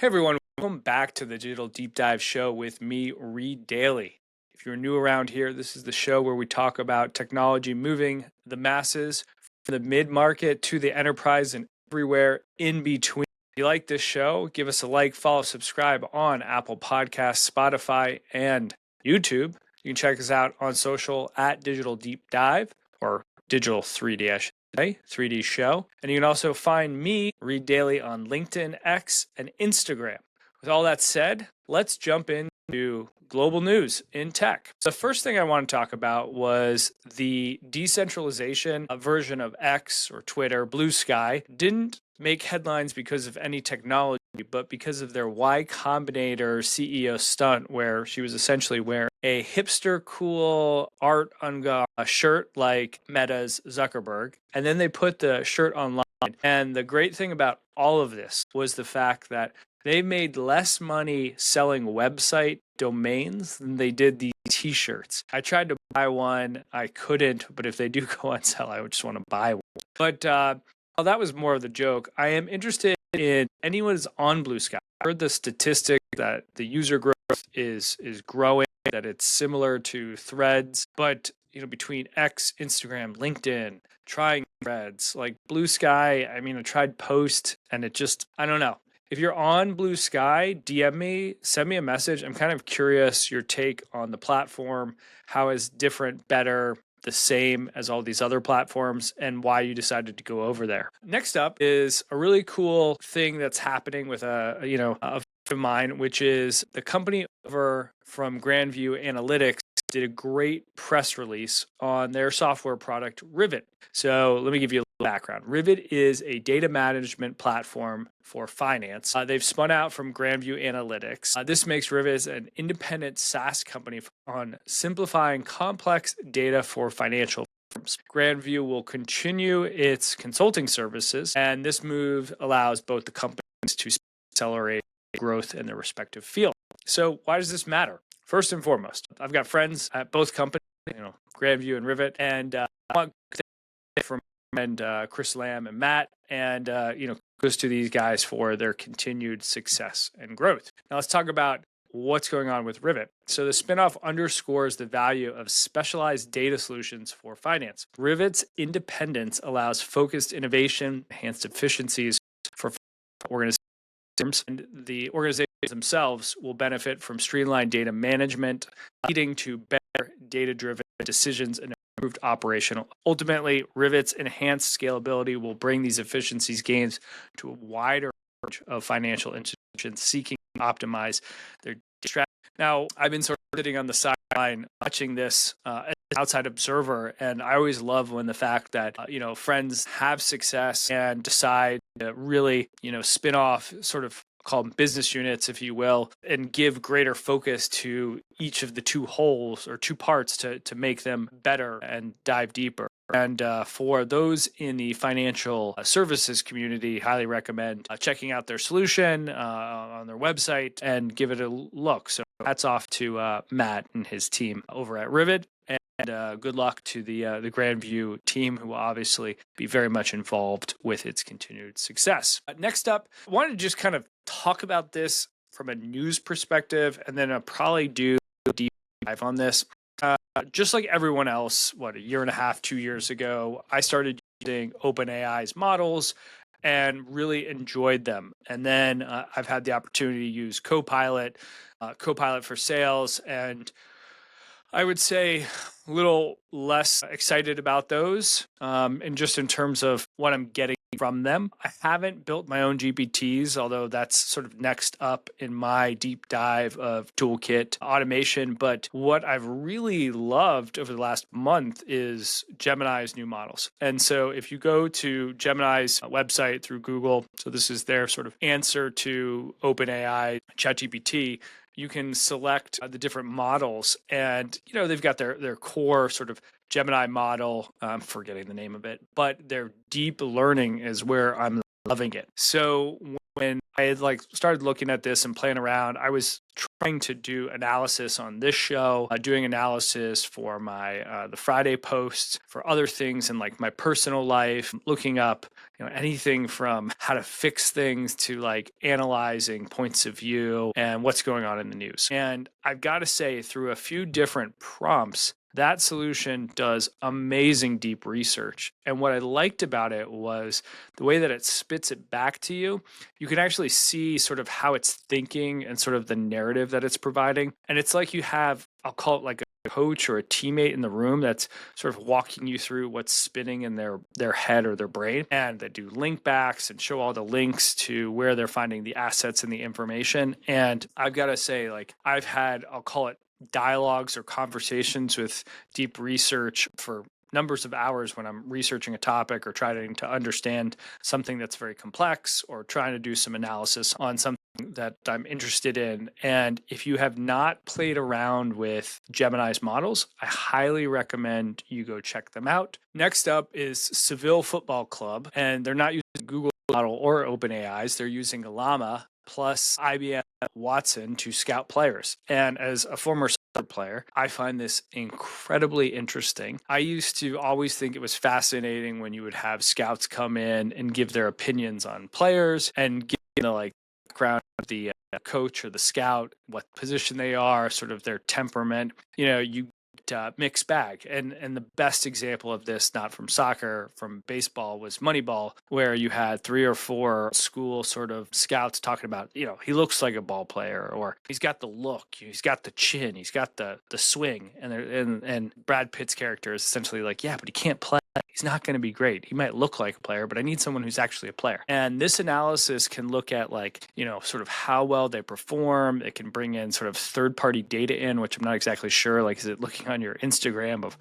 Hey everyone, welcome back to the Digital Deep Dive Show with me, Dailey. If you're new around here, this is the show where we talk about technology moving the masses from the mid-market to the enterprise and everywhere in between. If you like this show, give us a like, follow, subscribe on Apple Podcasts, Spotify, and YouTube. You can check us out on social at Digital Deep Dive or Digital 3D, I should say, 3D Show. And you can also find me, Reed Dailey, on LinkedIn, X, and Instagram. With all that said, let's jump into global news in tech. The first thing I want to talk about was the decentralization version of X or Twitter, Blue Sky, didn't make headlines because of any technology, but because of their Y Combinator CEO stunt, where she was essentially wearing a hipster cool art shirt like Meta's Zuckerberg. And then they put the shirt online. And the great thing about all of this was the fact that they made less money selling website domains than they did these t-shirts. I tried to buy one. I couldn't, but if they do go on sale, I would just want to buy one. But well, that was more of the joke. I am interested in anyone who's on Blue Sky. I heard the statistic that the user growth is growing, that it's similar to Threads, but between X, Instagram, LinkedIn, trying Threads, like Blue Sky, I mean, I tried Post and it just, I don't know. If you're on Blue Sky, DM me, send me a message. I'm kind of curious your take on the platform. How is different, better, the same as all these other platforms, and why you decided to go over there. Next up is a really cool thing that's happening with a friend of mine, which is the company over from Grandview Analytics did a great press release on their software product, Rivet. So let me give you a little background. Rivet is a data management platform for finance. They've spun out from Grandview Analytics. This makes Rivet an independent SaaS company on simplifying complex data for financial firms. Grandview will continue its consulting services, and this move allows both the companies to accelerate growth in their respective fields. So why does this matter? First and foremost, I've got friends at both companies, Grandview and Rivet, and I want to thank from Chris Lamb and Matt, and kudos to these guys for their continued success and growth. Now let's talk about what's going on with Rivet. So the spinoff underscores the value of specialized data solutions for finance. Rivet's independence allows focused innovation, enhanced efficiencies for organizations, and the organizations themselves will benefit from streamlined data management, leading to better data-driven decisions and improved operational. Ultimately, Rivet's enhanced scalability will bring these efficiencies gains to a wider range of financial institutions seeking to optimize their strategy. Now, I've been sort of sitting on the sideline watching this as an outside observer, and I always love when the fact that friends have success and decide to really spin off, sort of call them business units, if you will, and give greater focus to each of the two wholes or two parts to make them better and dive deeper. And for those in the financial services community, highly recommend checking out their solution on their website and give it a look. So hats off to Matt and his team over at Rivet. And good luck to the Grandview team, who will obviously be very much involved with its continued success. Next up, I wanted to just kind of talk about this from a news perspective, and then I'll probably do a deep dive on this. Just like everyone else, a year and a half, 2 years ago, I started using OpenAI's models and really enjoyed them. And then I've had the opportunity to use Copilot for sales, and I would say a little less excited about those, and just in terms of what I'm getting from them. I haven't built my own GPTs, although that's sort of next up in my deep dive of toolkit automation. But what I've really loved over the last month is Gemini's new models. And so if you go to Gemini's website through Google, so this is their sort of answer to OpenAI, ChatGPT, you can select the different models, and they've got their core sort of Gemini model. I'm forgetting the name of it, but their deep learning is where I'm loving it. So when I had like started looking at this and playing around. I was trying to do analysis on this show, doing analysis for my the Friday posts, for other things in like my personal life, looking up anything from how to fix things to like analyzing points of view and what's going on in the news. And I've got to say, through a few different prompts, that solution does amazing deep research. And what I liked about it was the way that it spits it back to you. You can actually see sort of how it's thinking and sort of the narrative that it's providing. And it's like you have, I'll call it like a coach or a teammate in the room that's sort of walking you through what's spinning in their head or their brain. And they do link backs and show all the links to where they're finding the assets and the information. And I've got to say, like, I've had, I'll call it dialogues or conversations with deep research for numbers of hours when I'm researching a topic or trying to understand something that's very complex or trying to do some analysis on something that I'm interested in. And if you have not played around with Gemini's models, I highly recommend you go check them out. Next up is Seville Football Club, and they're not using Google model or OpenAI's. They're using Llama plus IBM Watson to scout players. And as a former soccer player, I find this incredibly interesting. I used to always think it was fascinating when you would have scouts come in and give their opinions on players and give like background of the coach or the scout, what position they are, sort of their temperament. You mixed bag. And the best example of this, not from soccer, from baseball, was Moneyball, where you had 3 or 4 school sort of scouts talking about, he looks like a ball player, or he's got the look, he's got the chin, he's got the swing. And Brad Pitt's character is essentially like, yeah, but he can't play. He's not going to be great. He might look like a player, but I need someone who's actually a player. And this analysis can look at like, sort of how well they perform. It can bring in sort of third-party data in, which I'm not exactly sure. Like, is it looking on your Instagram of,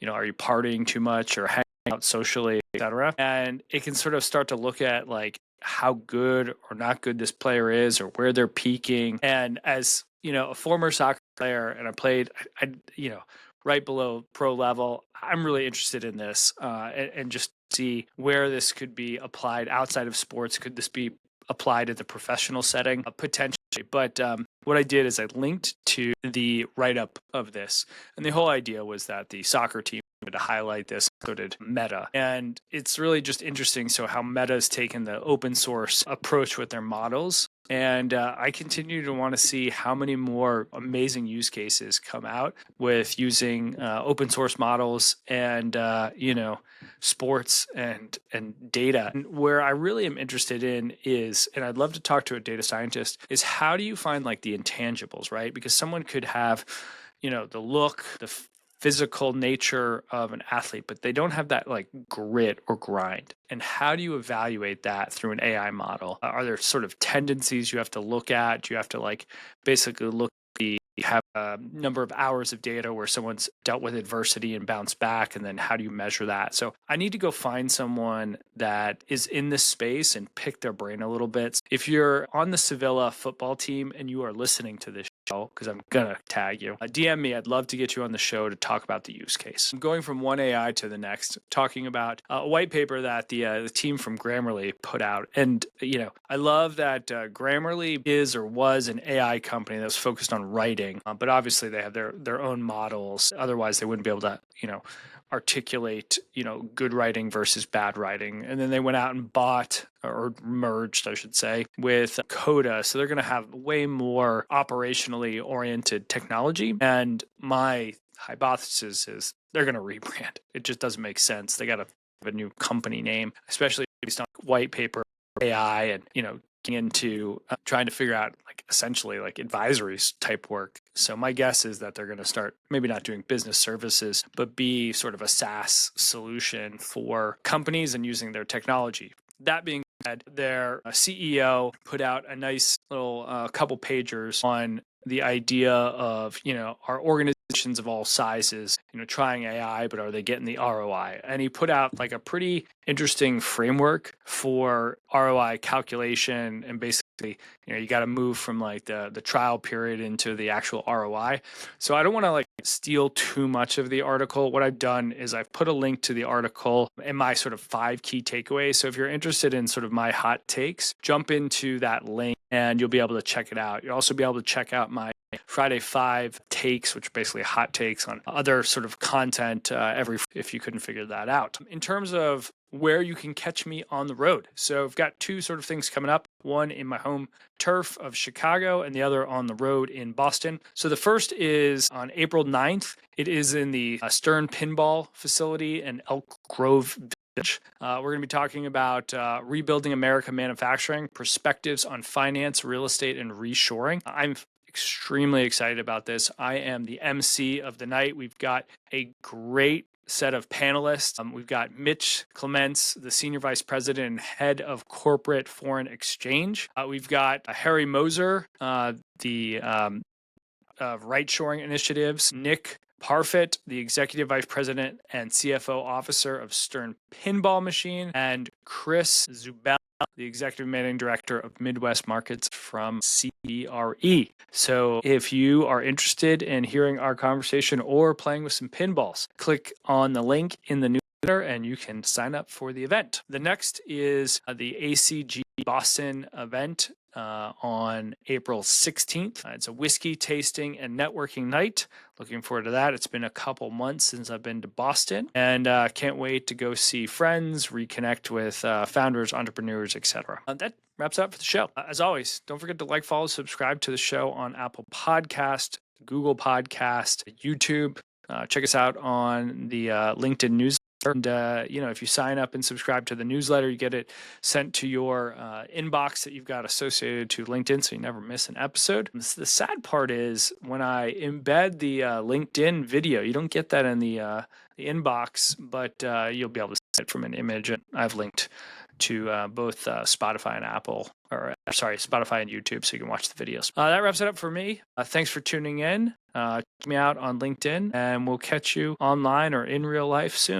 are you partying too much or hanging out socially, etc. And it can sort of start to look at like how good or not good this player is or where they're peaking. And as, a former soccer player, and I played, right below pro level, I'm really interested in this and just see where this could be applied outside of sports. Could this be applied at the professional setting? Potentially. But what I did is I linked to the write-up of this. And the whole idea was that the soccer team wanted to highlight this, so did Meta. And it's really just interesting. So how Meta's taken the open source approach with their models. And I continue to want to see how many more amazing use cases come out with using open source models and, sports and data. And where I really am interested in is, and I'd love to talk to a data scientist, is how do you find like the intangibles, right? Because someone could have, the look, the physical nature of an athlete, but they don't have that like grit or grind. And how do you evaluate that through an AI model? Are there sort of tendencies you have to look at? Do you have to like basically look have a number of hours of data where someone's dealt with adversity and bounced back, and then how do you measure that? So I need to go find someone that is in this space and pick their brain a little bit. If you're on the Sevilla football team and you are listening to this show, because I'm gonna tag you, DM me. I'd love to get you on the show to talk about the use case. I'm going from one AI to the next, talking about a white paper that the team from Grammarly put out. And I love that Grammarly is or was an AI company that was focused on writing. But obviously they have their own models. Otherwise, they wouldn't be able to, articulate, good writing versus bad writing. And then they went out and bought or merged, I should say, with Coda. So they're going to have way more operationally oriented technology. And my hypothesis is they're going to rebrand. It just doesn't make sense. They got to have a new company name, especially based on white paper AI and, into trying to figure out like essentially like advisories type work. So my guess is that they're going to start maybe not doing business services, but be sort of a SaaS solution for companies and using their technology. That being said, their CEO put out a nice little couple pagers on the idea of, our organizations of all sizes, trying AI, but are they getting the ROI? And he put out like a pretty interesting framework for ROI calculation and basically you got to move from like the trial period into the actual ROI. So I don't want to like steal too much of the article. What I've done is I've put a link to the article and my sort of 5 key takeaways. So if you're interested in sort of my hot takes, jump into that link and you'll be able to check it out. You'll also be able to check out my Friday 5 takes, which are basically hot takes on other sort of content if you couldn't figure that out. In terms of where you can catch me on the road. So I've got 2 sort of things coming up, one in my home turf of Chicago and the other on the road in Boston. So the first is on April 9th. It is in the Stern Pinball facility in Elk Grove. We're going to be talking about rebuilding America manufacturing, perspectives on finance, real estate, and reshoring. I'm extremely excited about this. I am the MC of the night. We've got a great set of panelists. We've got Mitch Clements, the Senior Vice President and Head of Corporate Foreign Exchange. We've got Harry Moser, the Right Shoring Initiatives, Nick Parfit, the Executive Vice President and CFO Officer of Stern Pinball Machine, and Chris Zubel, the Executive Managing Director of Midwest Markets from CBRE. So if you are interested in hearing our conversation or playing with some pinballs, click on the link in the newsletter and you can sign up for the event. The next is the ACG Boston event on April 16th. It's a whiskey tasting and networking night. Looking forward to that. It's been a couple months since I've been to Boston and can't wait to go see friends, reconnect with founders, entrepreneurs, etc. That wraps up for the show. As always, don't forget to like, follow, subscribe to the show on Apple Podcast, Google Podcast, YouTube. Check us out on the LinkedIn newsletter. And, if you sign up and subscribe to the newsletter, you get it sent to your inbox that you've got associated to LinkedIn so you never miss an episode. The sad part is when I embed the LinkedIn video, you don't get that in the inbox, but you'll be able to see it from an image. And I've linked to both Spotify and Spotify and YouTube so you can watch the videos. That wraps it up for me. Thanks for tuning in. Check me out on LinkedIn and we'll catch you online or in real life soon.